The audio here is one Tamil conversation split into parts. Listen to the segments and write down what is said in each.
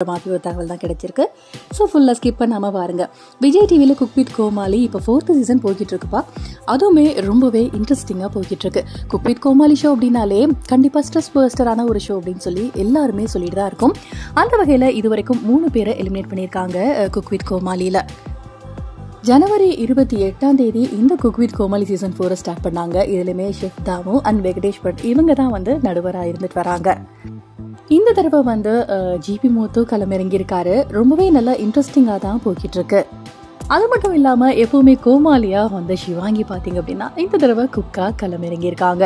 மாதிரி ஒரு தகவல் தான் கிடைச்சிருக்கு. ஸோ ஃபுல்லாக ஸ்கிப் பண்ணாமல் பாருங்க. விஜய் டிவியில் குக் வித் கோமாளி இப்போ 4th சீசன் போய்கிட்டு இருக்குப்பா. அதுவுமே ரொம்பவே இன்ட்ரெஸ்டிங்காக போய்கிட்டு இருக்கு. குக் வித் கோமாளி ஷோ அப்படின்னாலே கண்டிப்பாக ஸ்ட்ரெஸ் பர்ஸ்டரான ஒரு ஷோ அப்படின்னு சொல்லி எல்லாருமே சொல்லிட்டு தான் இருக்கும். அந்த வகையில் இது வரைக்கும் 3 பேரை எலிமினேட் பண்ணியிருக்காங்க குக் வித் கோமாளியில். ஜனவரி 28 இந்த cook with Komali season 4 start பண்ணாங்க. இதுலையுமே chef Damu and Venkatesh but இவங்க தான் நடுவராக இருந்துட்டு வராங்க. இந்த தடவை ஜிபி மூத்து களமிறங்கியிருக்காரு. ரொம்பவே நல்லா இன்ட்ரெஸ்டிங்காக தான் போய்கிட்டு இருக்கு. அது மட்டும் இல்லாமல் எப்பவுமே கோமாளியாக ஷிவாங்கி பார்த்தீங்க அப்படின்னா இந்த தடவை குக்கா களமிறங்கியிருக்காங்க.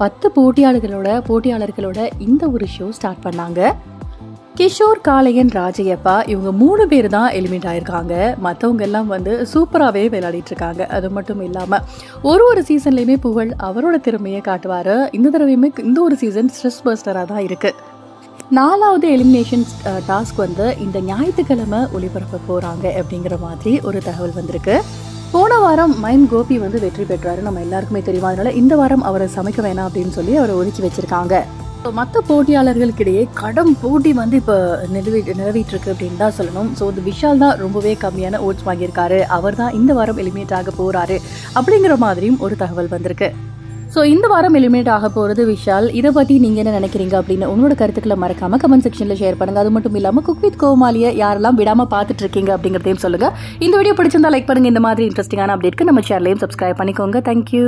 10 போட்டியாளர்களோட இந்த ஒரு ஷோ ஸ்டார்ட் பண்ணாங்க. கிஷோர், காளையன், ராஜையப்பா இவங்க 3 பேர் தான் எலிமினேட் ஆயிருக்காங்க. மற்றவங்க எல்லாம் சூப்பராகவே விளையாடிட்டு இருக்காங்க. அது மட்டும் இல்லாமல் ஒரு சீசன்லையுமே புகழ் அவரோட திறமையை காட்டுவார். இந்த தடவையுமே இந்த ஒரு சீசன் ஸ்ட்ரெஸ் பஸ்டராக தான் இருக்கு. 4வது எலிமினேஷன் டாஸ்க் இந்த ஞாயிற்றுக்கிழமை ஒளிபரப்ப போறாங்க அப்படிங்கிற மாதிரி ஒரு தகவல் வந்திருக்கு. போன வாரம் மைம் கோபி வெற்றி பெற்றாரு, நம்ம எல்லாருக்குமே தெரியும். அதனால இந்த வாரம் அவரை சமைக்க வேணாம் அப்படின்னு சொல்லி அவரை ஒதுக்கி வச்சிருக்காங்க. மற்ற போட்டியாளர்களுக்கிடையே கடும் போட்டி இப்போ நிலவிட்டு இருக்கு அப்படின்னு தான் சொல்லணும். ஸோ விஷால் தான் ரொம்பவே கம்மியான ஓட்ஸ் வாங்கியிருக்காரு. அவர் தான் இந்த வாரம் எலிமினேட் ஆக போறாரு அப்படிங்கிற மாதிரியும் ஒரு தகவல் வந்திருக்கு. ஸோ இந்த வாரம் எலிமினேட் ஆக போகிறது விஷால். இதை பற்றி நீங்கள் என்ன நினைக்கிறீங்க அப்படின்னு உங்களோட கருத்துக்களை மறக்காம கமெண்ட் செக்ஷனில் ஷேர் பண்ணுங்க. அது மட்டும் இல்லாமல் குக் வித் கோமாளியை யாரெல்லாம் விடாமல் பார்த்துட்டு இருக்கீங்க அப்படிங்கிறதையும் சொல்லுங்க. இந்த வீடியோ பிடிச்சிருந்தா லைக் பண்ணுங்க. இந்த மாதிரி இன்ட்ரெஸ்டிங்கான அப்டேட்க்கு நம்ம சேனலையும் சப்ஸ்கிரைப் பண்ணிக்கோங்க. தேங்க்யூ.